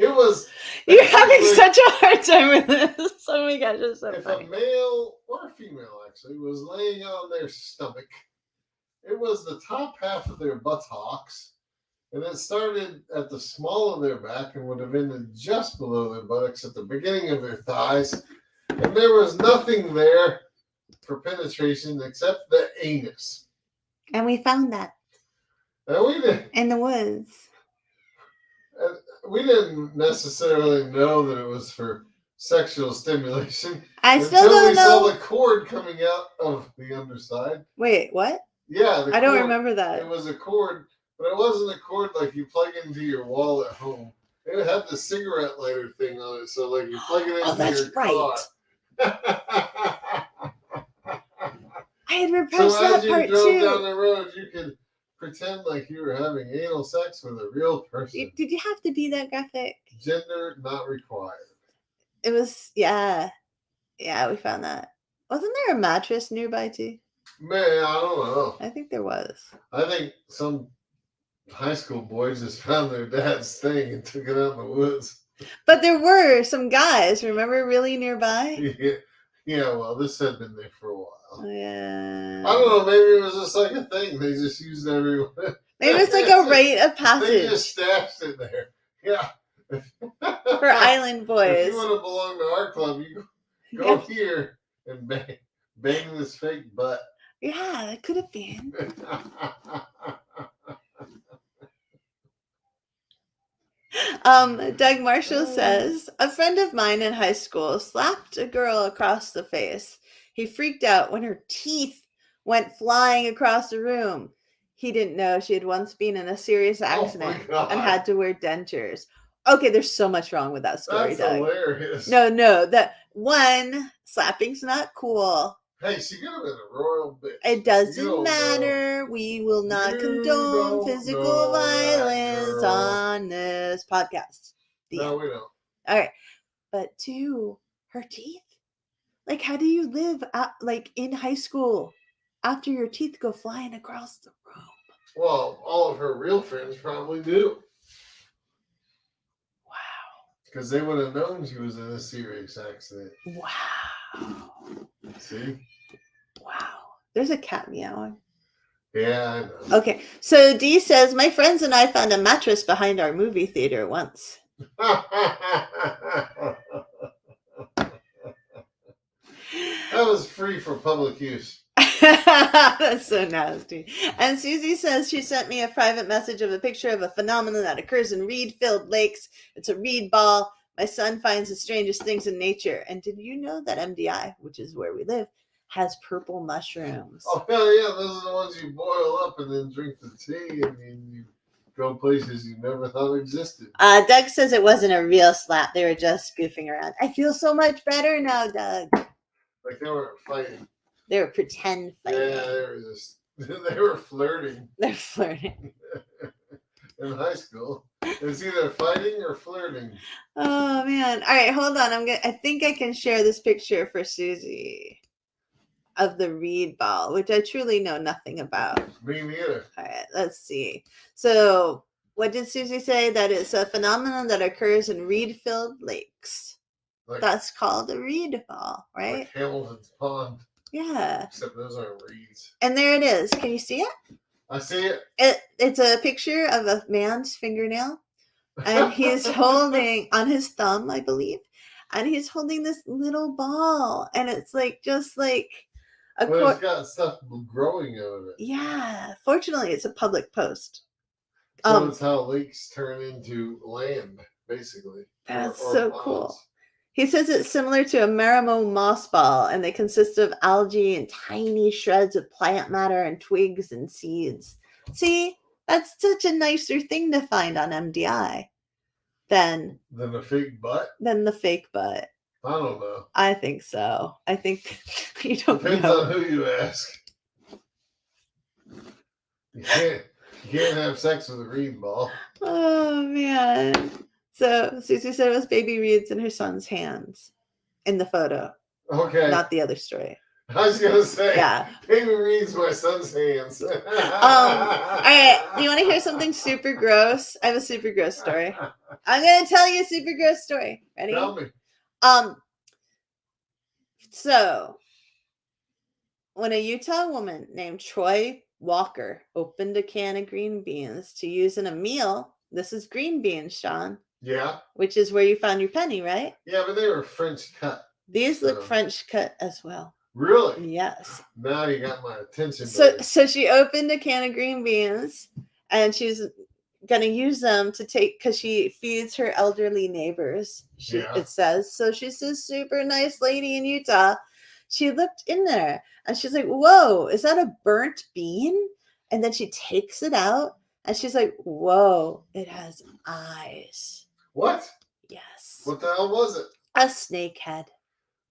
It was. You're having basically, such a hard time with this. Oh my gosh, it's so if funny. a male or a female actually was laying on their stomach, it was the top half of their buttocks, and it started at the small of their back and would have ended just below their buttocks at the beginning of their thighs, and there was nothing there for penetration except the anus. And we found that And in the woods. we didn't necessarily know that it was for sexual stimulation I still until we don't saw know. the cord coming out of the underside. Wait, what? Yeah, the I don't cord, remember that. It was a cord, but it wasn't a cord like you plug into your wall at home. It had the cigarette lighter thing on it, so like you plug it into that's your right. car. I had repressed So that as you part drove too. down the road, you could pretend like you were having anal sex with a real person. Did you have to be that graphic? Gender not required. It was, yeah. Yeah, we found that. Wasn't there a mattress nearby too? Man, I don't know. I think there was. I think some high school boys just found their dad's thing and took it out in the woods. But there were some guys, remember, really nearby? Yeah, well, this had been there for a while. Yeah. I don't know, maybe it was just like a thing. They just used it everywhere. Maybe it's like a rite of They passage just stashed it there. Yeah. for island If boys. you want to belong to our club, you go here and bang this fake butt. Yeah, that could have been. Doug Marshall says, a friend of mine in high school slapped a girl across the face. He freaked out when her teeth went flying across the room. He didn't know she had once been in a serious accident and had to wear dentures. Okay, there's so much wrong with that story, That's Doug. hilarious. No, that one, slapping's not cool. Hey, she could have been a royal bitch. It doesn't matter. We will not condone physical violence on this podcast. No, we don't. All right. But two, her teeth. Like, how do you live like in high school after your teeth go flying across the room? Well, all of her real friends probably do. Wow. Because they would have known she was in a serious accident. Wow. See? Wow. There's a cat meowing. Yeah, I know. Okay. So Dee says, my friends and I found a mattress behind our movie theater once. That was free for public use. That's so nasty. And Susie says she sent me a private message of a picture of a phenomenon that occurs in reed-filled lakes. It's a reed ball. My son finds the strangest things in nature. And did you know that MDI, which is where we live, has purple mushrooms? Oh, hell yeah. Those are the ones you boil up and then drink the tea and then you go places you never thought existed. Doug says it wasn't a real slap. They were just goofing around. I feel so much better now, Doug. Like they weren't fighting. They were pretend fighting. Yeah, they were flirting. They're flirting. In high school. It's either fighting or flirting. Oh man. All right, hold on. I think I can share this picture for Susie of the reed ball, which I truly know nothing about. Me neither. All right, let's see. So what did Susie say? That it's a phenomenon that occurs in reed-filled lakes. Like, That's called a reed ball, right? like Hamilton's Pond. Yeah. Except those aren't reeds. And there it is. Can you see it? I see it. It's a picture of a man's fingernail, and he's holding on his thumb, I believe, and he's holding this little ball, and it's like just like a But it's got stuff growing out of it. Yeah. Fortunately, it's a public post. So it's how lakes turn into land, basically. That's or so ponds. cool. He says it's similar to a Marimo moss ball, and they consist of algae and tiny shreds of plant matter and twigs and seeds. See, that's such a nicer thing to find on MDI than a fake butt? Than the fake butt. I don't know. I think so. I think you don't Depends know. on who you ask. You can't have sex with a reed ball. Oh, man. So Susie said it was baby reeds in her son's hands in the photo. Okay. Not the other story. I was gonna say, Yeah. Amy reads my son's hands. All right. You want to hear something super gross? I have a super gross story. I'm gonna tell you a super gross story. Ready? Tell me. So when a Utah woman named Troy Walker opened a can of green beans to use in a meal, this is green beans, Sean. Yeah. Which is where you found your penny, right? Yeah, but they were French cut. These look French cut as well. Really? Yes. Now you got my attention. So she opened a can of green beans, and she's gonna use them to take, because she feeds her elderly neighbors. It says so. She's this super nice lady in Utah. She looked in there and she's like, "Whoa, is that a burnt bean?" And then she takes it out and she's like, "Whoa, it has eyes." What? Yes. What the hell was it? A snake head.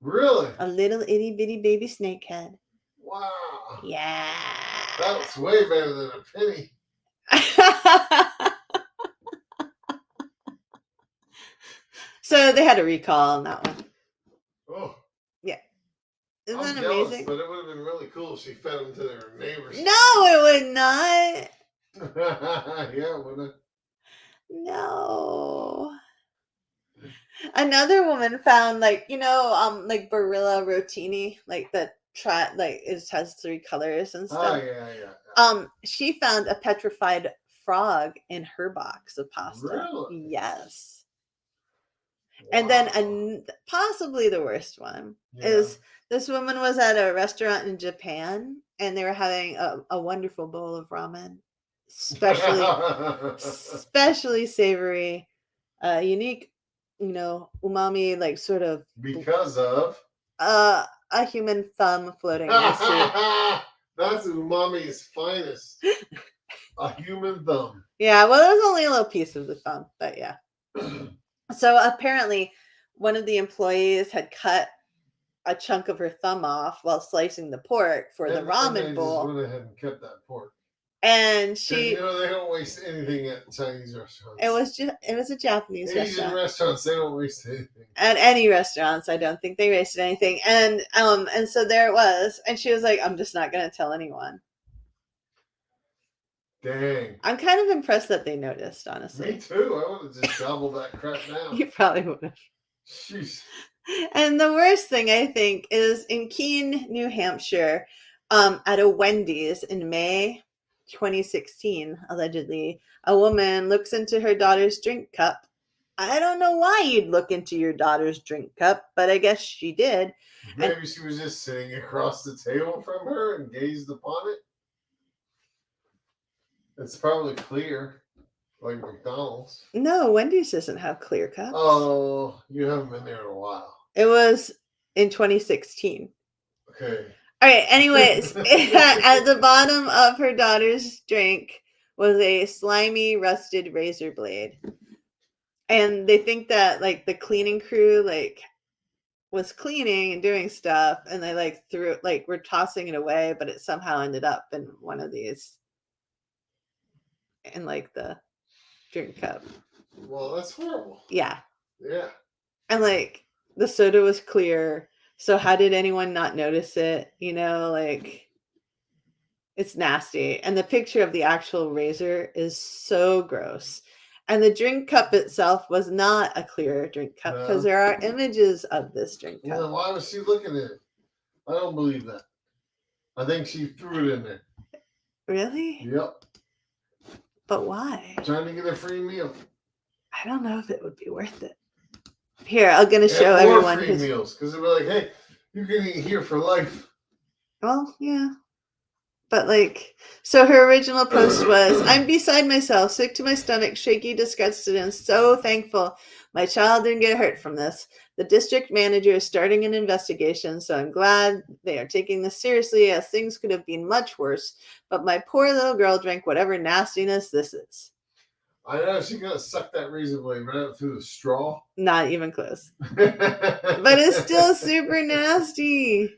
Really? A little itty bitty baby snake head. Wow. Yeah. That's way better than a penny. So they had a recall on that one. Oh. Yeah. Isn't I'm that jealous, amazing? but it would have been really cool if she fed them to their neighbors. No, it would not. Yeah, wouldn't it? No. Another woman found, like Barilla Rotini, like it has 3 colors and stuff. Oh, yeah. She found a petrified frog in her box of pasta. Really? Yes. Wow. And then possibly the worst one is this woman was at a restaurant in Japan and they were having a wonderful bowl of ramen, especially savory, unique, umami, like sort of because of a human thumb floating in the soup. That's umami's finest. A human thumb. Yeah, well, it was only a little piece of the thumb, but yeah. So apparently one of the employees had cut a chunk of her thumb off while slicing the pork for the ramen bowl. Just went ahead and cut that pork. And she, they don't waste anything at Chinese restaurants. It was a Japanese restaurant. Asian restaurants, they don't waste anything. At any restaurants, I don't think they wasted anything. And so there it was. And she was like, "I'm just not gonna tell anyone." Dang. I'm kind of impressed that they noticed, honestly. Me too. I would have just gobbled that crap down. You probably would have. Jeez. And the worst thing, I think, is in Keene, New Hampshire, at a Wendy's in May 2016, allegedly, a woman looks into her daughter's drink cup. I don't know why you'd look into your daughter's drink cup, but I guess she did. Maybe she was just sitting across the table from her and gazed upon it. It's probably clear, like McDonald's. No, Wendy's doesn't have clear cups. Oh, you haven't been there in a while. It was in 2016. Okay. All right, anyways, at the bottom of her daughter's drink was a slimy, rusted razor blade. And they think that, like, the cleaning crew, like, was cleaning and doing stuff, and they, like, threw it, like, were tossing it away, but it somehow ended up in one of these, in, like, the drink cup. Well, that's horrible. Yeah. Yeah. And, like, the soda was clear. So how did anyone not notice it? Like, it's nasty. And the picture of the actual razor is so gross. And the drink cup itself was not a clear drink cup because there are images of this drink cup. Well, why was she looking at it? I don't believe that. I think she threw it in there. Really? Yep. But why? Trying to get a free meal. I don't know if it would be worth it. Here, I'm going to show everyone. Free meals, because they'll be like, hey, you can eat here for life. Well, yeah. But, like, so her original post was, "I'm beside myself, sick to my stomach, shaky, disgusted, and so thankful my child didn't get hurt from this. The district manager is starting an investigation, so I'm glad they are taking this seriously, as things could have been much worse. But my poor little girl drank whatever nastiness this is." I know, she's going to suck that razor blade right up through the straw. Not even close. But it's still super nasty.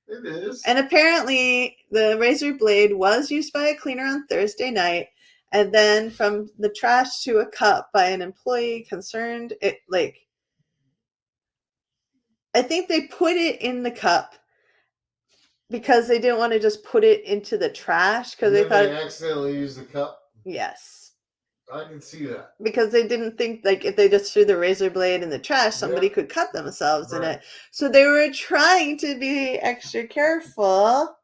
It is. And apparently the razor blade was used by a cleaner on Thursday night, and then from the trash to a cup by an employee concerned. I think they put it in the cup Because they didn't want to just put it into the trash because And they then thought, they accidentally used the cup. yes, I can see that. because they didn't think like if they just threw the razor blade in the trash, somebody Yeah. could cut themselves in Right. it. So they were trying to be extra careful,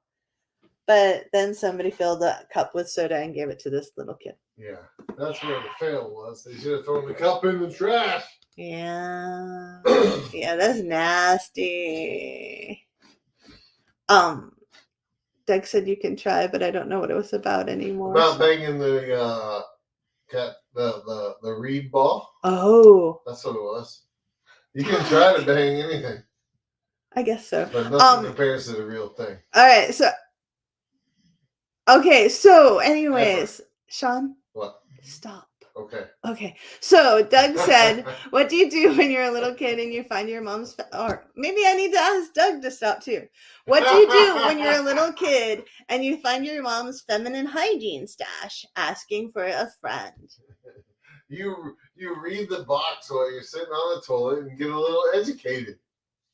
but then somebody filled the cup with soda and gave it to this little kid. Yeah, that's where the fail was. They should have thrown the cup in the trash. Yeah. Yeah, that's nasty. Doug said you can try, but I don't know what it was about anymore. About banging the the reed ball. Oh, That's what it was. You can try to bang anything, I guess so. but nothing compares to the real thing. All right, so okay, so anyways, Sean, What? stop. Okay. So Doug said, what do you do when you're a little kid and you find your mom's, or maybe I need to ask Doug to stop too. What do you do when you're a little kid and you find your mom's feminine hygiene stash asking for a friend? You read the box while you're sitting on the toilet and get a little educated.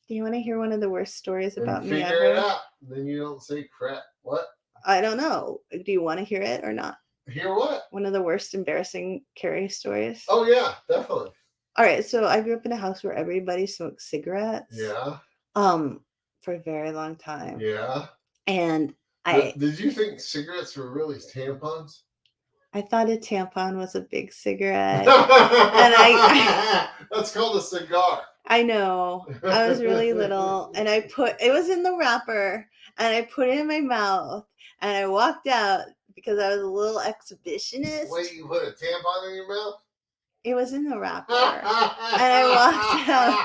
Do you want to hear one of the worst stories about and me figure ever? it out. Then you don't say crap. What? I don't know. Do you want to hear it or not? Hear what? One of the worst embarrassing Carrie stories. Oh yeah, definitely. All right, so I grew up in a house where everybody smoked cigarettes. Yeah. For a very long time. Yeah. And did you think cigarettes were really tampons? I thought a tampon was a big cigarette. That's called a cigar. I know. I was really little and it was in the wrapper and I put it in my mouth and I walked out because I was a little exhibitionist. Wait, you put a tampon in your mouth? It was in the wrapper. And I walked out.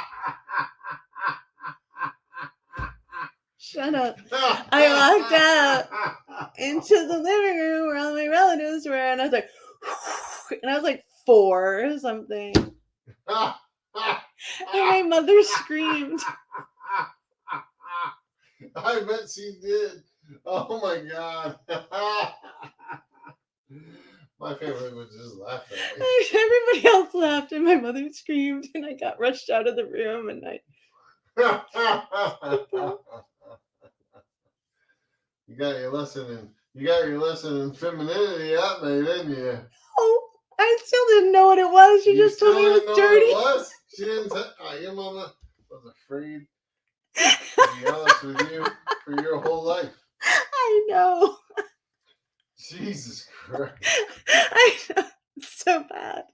Shut up. I walked out into the living room where all my relatives were and I was like 4 or something. And my mother screamed. I bet she did. Oh my God. My family would just laugh at me. Everybody else laughed and my mother screamed and I got rushed out of the room and You got your lesson in femininity out there, didn't you? Oh, I still didn't know what it was. She just told me it was dirty. She didn't tell your mama was afraid, to be honest with you, for your whole life. I know. Jesus Christ. I know. It's so bad.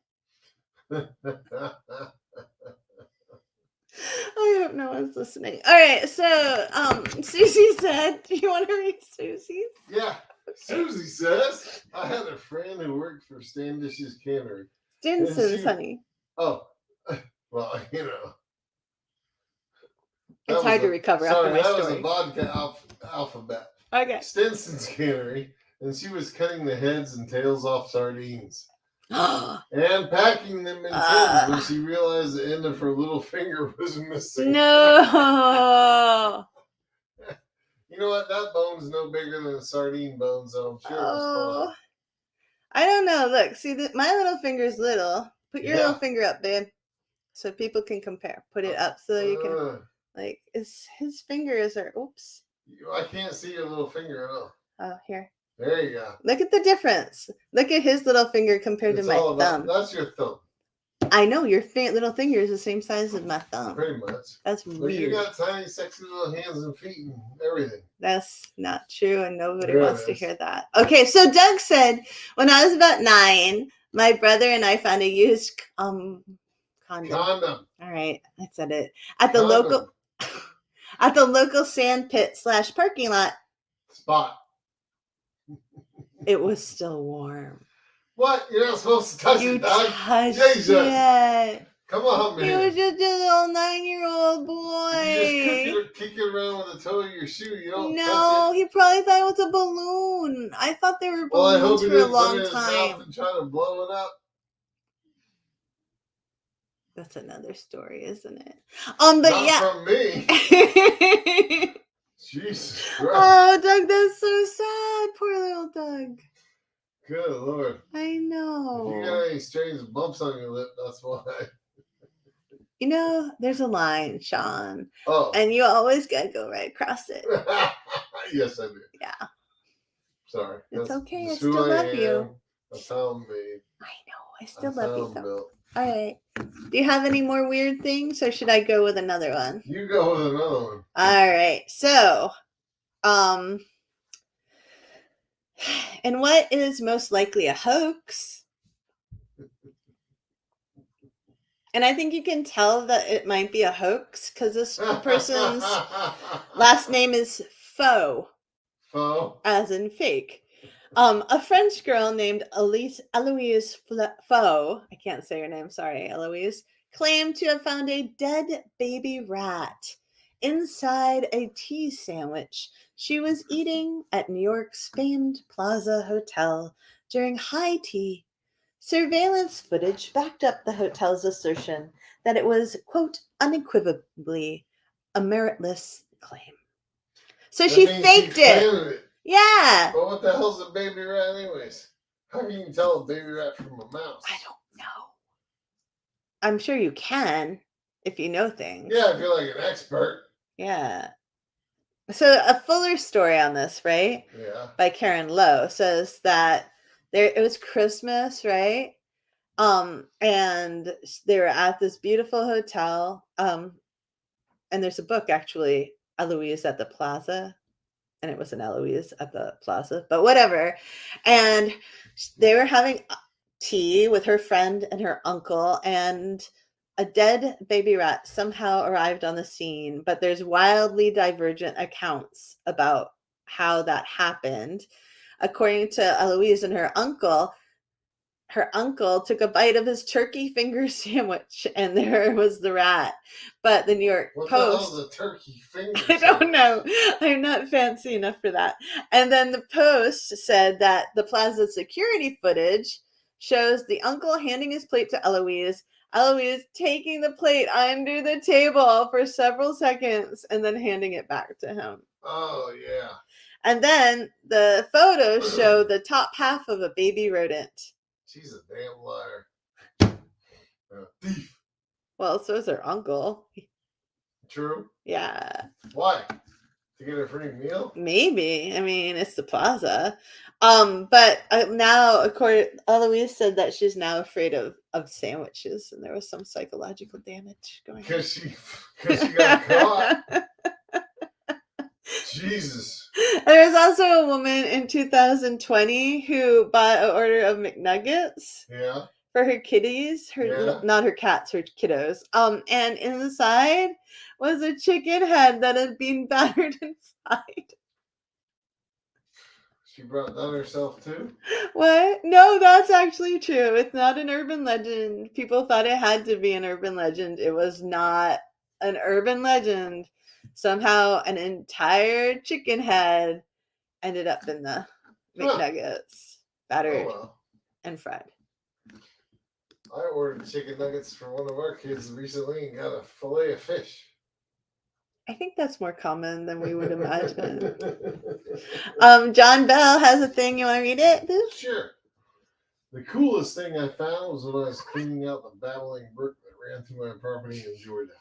I hope no one's listening. All right, so Susie said, do you want to read Susie? Yeah. Susie says, I had a friend who worked for Standish's Cannery. Stinson's, honey. Oh, well, you know. It's hard to recover after my story. That was a vodka alphabet. Okay. Stinson's Cannery, and she was cutting the heads and tails off sardines. And packing them in tins when she realized the end of her little finger was missing. No. You know what? That bone's no bigger than a sardine bone, so I'm sure it was fine. I don't know. Look, see, my little finger's little. Put your little finger up, babe, so people can compare. Put it up so you can, like, his fingers are, oops. I can't see your little finger at all. Oh, here. There you go. Look at the difference. Look at his little finger compared to my thumb. That's your thumb. I know your little finger is the same size as my thumb. Pretty much. That's weird. You got tiny, sexy little hands and feet and everything. That's not true, and nobody wants to hear that. Okay, so Doug said, when I was about 9, my brother and I found a used condom. All right, I said it at the local sand pit / parking lot. Spot. It was still warm. What? You're not supposed to touch it, Doug. Jesus. It. Come on, man. He was just a little 9-year-old boy. You just kick it around with the toe of your shoe. You don't touch it. No, he probably thought it was a balloon. I thought they were balloons for a long time. And try to blow it up. That's another story, isn't it? But not from me. Jesus Christ. Oh, Doug, that's so sad. Poor little Doug. Good Lord. I know. If you got any strange bumps on your lip, that's why. You know, there's a line, Sean. Oh. And you always got to go right across it. Yes, I do. Yeah. Sorry. It's That's okay. I just still who love am. you. That's how I'm made. I know. I still That's how love you I'm though. built. All right. Do you have any more weird things, or should I go with another one? You go with another one. All right. So, and what is most likely a hoax? And I think you can tell that it might be a hoax because this person's last name is Faux, Faux. as in fake. A French girl named Eloise Faux, I can't say her name, sorry, Eloise, claimed to have found a dead baby rat inside a tea sandwich she was eating at New York's famed Plaza Hotel during high tea. Surveillance footage backed up the hotel's assertion that it was, quote, unequivocally a meritless claim. So That she means faked she it. planted it. Yeah. But what the hell's a baby rat, anyways? How can you tell a baby rat from a mouse? I don't know. I'm sure you can if you know things. Yeah, if you're like an expert. Yeah. So a fuller story on this, right? Yeah. By Karen Lowe says that it was Christmas, right? And they were at this beautiful hotel. And there's a book actually, Eloise at the Plaza, and it was an Eloise at the Plaza, but whatever. And they were having tea with her friend and her uncle, and a dead baby rat somehow arrived on the scene, but there's wildly divergent accounts about how that happened. According to Eloise and her uncle took a bite of his turkey finger sandwich, and there was the rat. But the New York What Post. the hell's a turkey finger I don't know. I'm not fancy enough for that. And then the Post said that the Plaza security footage shows the uncle handing his plate to Eloise taking the plate under the table for several seconds and then handing it back to him. Oh, yeah. And then the photos show the top half of a baby rodent. She's a damn liar. A thief. Well, so is her uncle. True. Yeah. Why? To get a free meal? Maybe. I mean, it's the Plaza. But now, Eloise said that she's now afraid of sandwiches, and there was some psychological damage going on. Because she got caught. Jesus. There was also a woman in 2020 who bought an order of McNuggets. Yeah. For her kitties, not her cats, her kiddos. And inside was a chicken head that had been battered and fried. She brought that herself too? What? No, that's actually true. It's not an urban legend. People thought it had to be an urban legend. It was not an urban legend. Somehow an entire chicken head ended up in the McNuggets, battered and fried. I ordered chicken nuggets for one of our kids recently and got a fillet of fish. I think that's more common than we would imagine. John Bell has a thing. You want to read it, Boo? Sure. The coolest thing I found was when I was cleaning out the babbling brook that ran through my property in Georgia.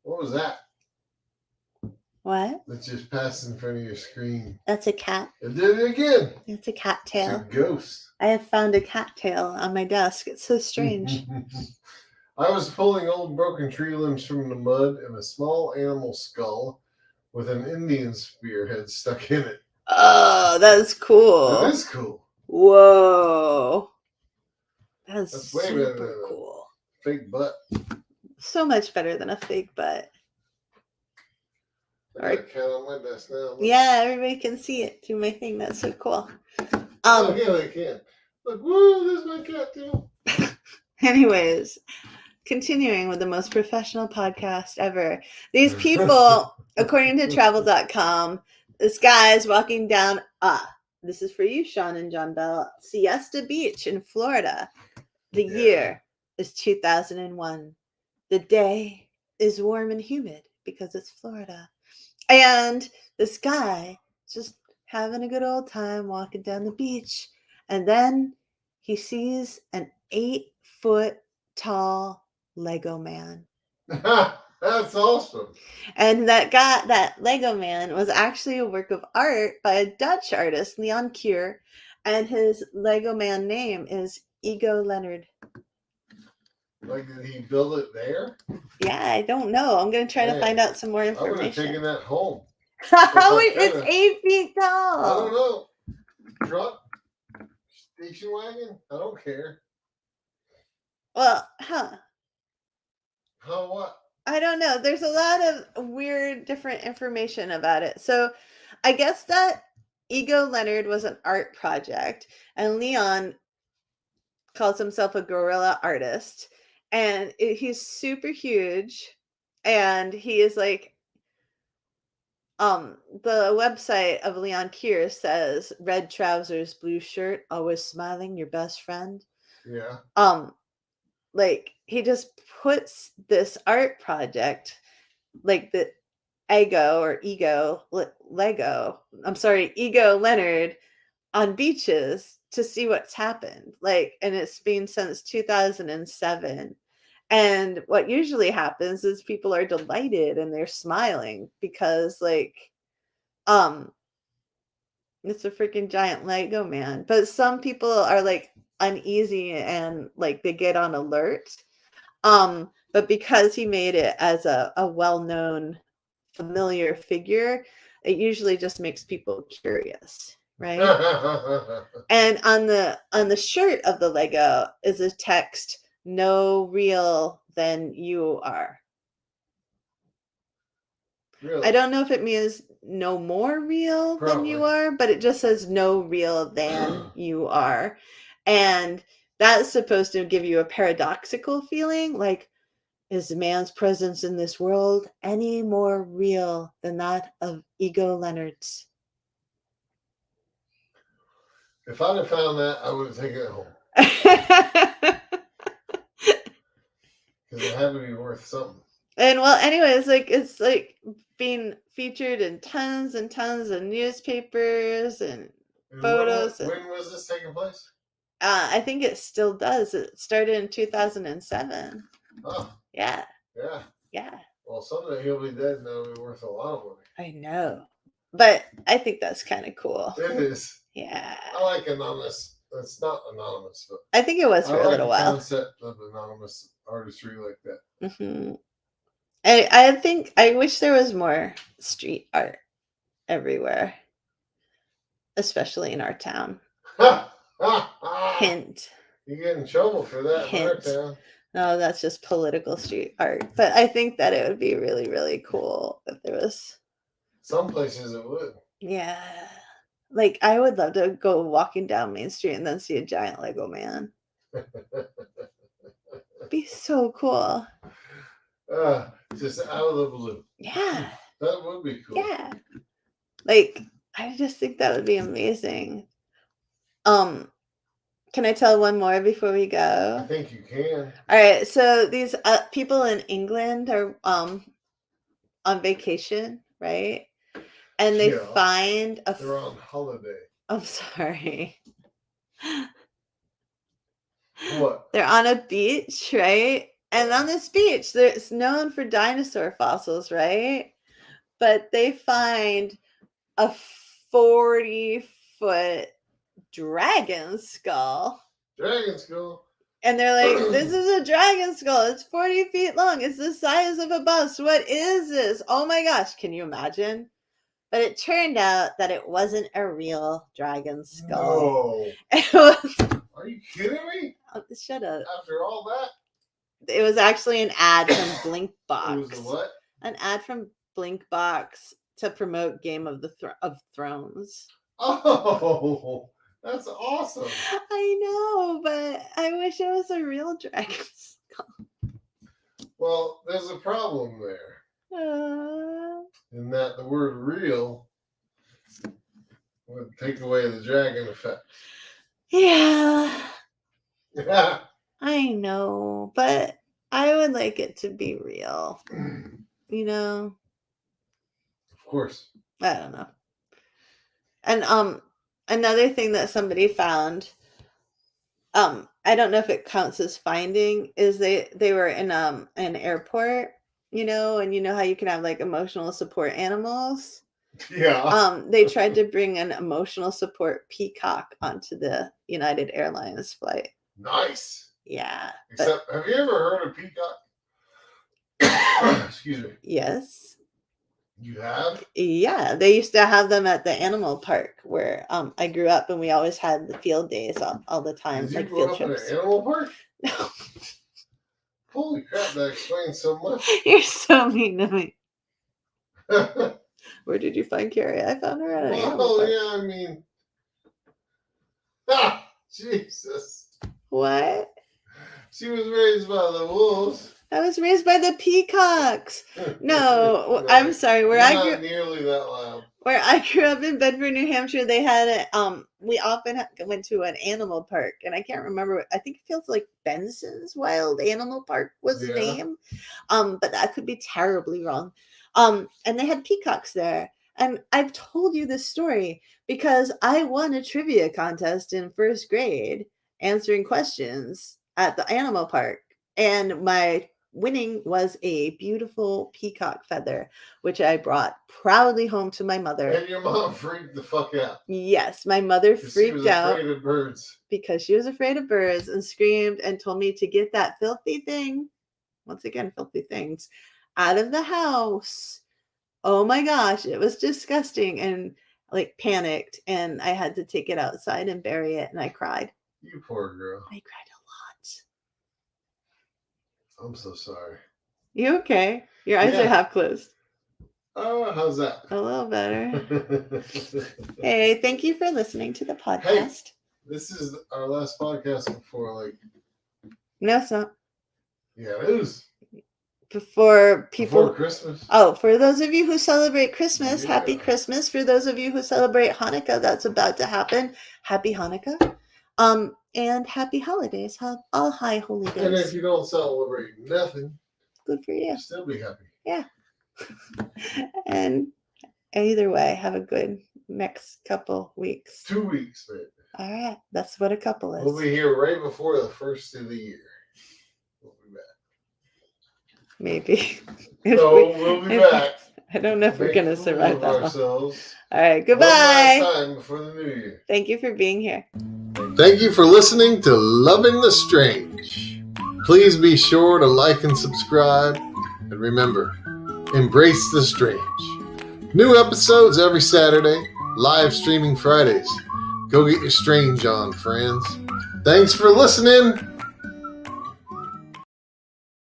What was that? What? That just passed in front of your screen. That's a cat. It did it again. It's a cat tail. It's a ghost. I have found a cat tail on my desk. It's so strange. I was pulling old broken tree limbs from the mud and a small animal skull with an Indian spearhead stuck in it. Oh, that's cool. That is cool. Whoa. That's way super better than cool. A fake butt. So much better than a fake butt. I got a cat on my desk now. Yeah, everybody can see it through my thing. That's so cool. Oh, yeah, they can. Look, whoa, there's my cat too. Anyways, continuing with the most professional podcast ever. These people, according to travel.com, this guy is walking down, this is for you, Sean and John Bell, Siesta Beach in Florida. The year is 2001. The day is warm and humid because it's Florida. And this guy is just having a good old time walking down the beach. And then he sees an 8-foot tall Lego man. That's awesome. And that Lego man was actually a work of art by a Dutch artist, Leon Kuer, and his Lego man name is Ego Leonard. Like, did he build it there? Yeah, I don't know. I'm gonna try to find out some more I would have information. taken that home. It's 8 feet tall. I don't know. Truck, station wagon. I don't care. Well, How what? I don't know. There's a lot of weird, different information about it. So, I guess that Ego Leonard was an art project, and Leon calls himself a guerrilla artist, and he's super huge, and he is like the website of Leon Kuer says red trousers, blue shirt, always smiling, your best friend. Yeah. Like he just puts this art project, like the Ego Leonard, on beaches to see what's happened. Like, and it's been since 2007. And what usually happens is people are delighted and they're smiling because like it's a freaking giant Lego man. But some people are like uneasy and like they get on alert. But because he made it as a well-known familiar figure, it usually just makes people curious, right? And on the shirt of the Lego is a text, "No real than you are." Really? I don't know if it means no more real than you are, but it just says no real than you are. And that's supposed to give you a paradoxical feeling, like, is man's presence in this world any more real than that of Ego Leonard's? If I'd have found that, I would have taken it home. Because it had to be worth something. And well, anyways, like it's like being featured in tons and tons of newspapers and photos. When was this taking place? I think it still does. It started in 2007. Oh. Yeah. Yeah. Yeah. Well, someday he'll be dead and that'll be worth a lot of money. I know. But I think that's kind of cool. It is. Yeah. I like anonymous. It's not anonymous, but I think it was for a little while. The concept of anonymous artistry like that. Mm-hmm. I think I wish there was more street art everywhere, especially in our town. Hint. You get in trouble for that in our town. No, that's just political street art. But I think that it would be really, really cool if there was. Some places it would. Yeah. Like, I would love to go walking down Main Street and then see a giant Lego man. It'd be so cool. Just out of the blue. Yeah. That would be cool. Yeah. Like, I just think that would be amazing. Can I tell one more before we go? I think you can. All right. So these people in England are on vacation, right? And they find they're on holiday. I'm sorry. What? They're on a beach, right? And on this beach, it's known for dinosaur fossils, right? But they find a 40-foot dragon skull. Dragon skull? And they're like, this is a dragon skull. It's 40 feet long. It's the size of a bus. What is this? Oh my gosh. Can you imagine? But it turned out that it wasn't a real dragon skull. No. Are you kidding me? Oh, shut up. After all that? It was actually an ad from Blinkbox. It was a what? An ad from Blinkbox to promote Game of Thrones. Oh, that's awesome. I know, but I wish it was a real dragon skull. Well, there's a problem there. In that the word real would take away the dragon effect. Yeah. I know, but I would like it to be real. You know? Of course. I don't know. And another thing that somebody found, I don't know if it counts as finding, is they were in an airport and you know how you can have like emotional support animals? Yeah. They tried to bring an emotional support peacock onto the United Airlines flight. Nice. Yeah. Except, have you ever heard of peacock? Excuse me. Yes. You have? Yeah, they used to have them at the animal park where I grew up, and we always had the field days all the time, Did you like grow field up in trips. an animal park? No, Holy crap, that explains so much. you're so mean to me. Where did you find Carrie? I found her at an animal Oh, park. yeah, I mean. Ah, Jesus. What? She was raised by the wolves. I was raised by the peacocks. No, I'm sorry. You're not nearly that loud. Where I grew up in Bedford, New Hampshire, they had we often went to an animal park, and I can't remember. I think it feels like Benson's Wild Animal Park was the name, but that could be terribly wrong. And they had peacocks there, and I've told you this story because I won a trivia contest in first grade answering questions at the animal park, and my winning was a beautiful peacock feather, which I brought proudly home to my mother. And your mom freaked the fuck out. Yes, my mother freaked out afraid of birds. because she was afraid of birds and screamed and told me to get that filthy thing, once again, filthy things, out of the house. Oh my gosh, it was disgusting, and like panicked, and I had to take it outside and bury it, and I cried. You poor girl. I cried a lot. I'm so sorry. You okay? Your eyes are half closed. Oh, how's that? A little better. Hey, thank you for listening to the podcast. Hey, this is our last podcast before, No, it's not. Yeah, it is. Before Christmas. Oh, for those of you who celebrate Christmas, happy Christmas. For those of you who celebrate Hanukkah, that's about to happen. Happy Hanukkah. And happy holidays. All high holy days. And if you don't celebrate nothing, good for you. Still be happy. Yeah. And either way, have a good next couple weeks. 2 weeks, man. All right. That's what a couple is. We'll be here right before the first of the year. We'll be back. Maybe. We'll be back. I don't know if we're going to survive that ourselves. All right. Goodbye. One last time before the new year. Thank you for being here. Thank you for listening to Loving the Strange. Please be sure to like and subscribe. And remember, embrace the strange. New episodes every Saturday, live streaming Fridays. Go get your strange on, friends. Thanks for listening.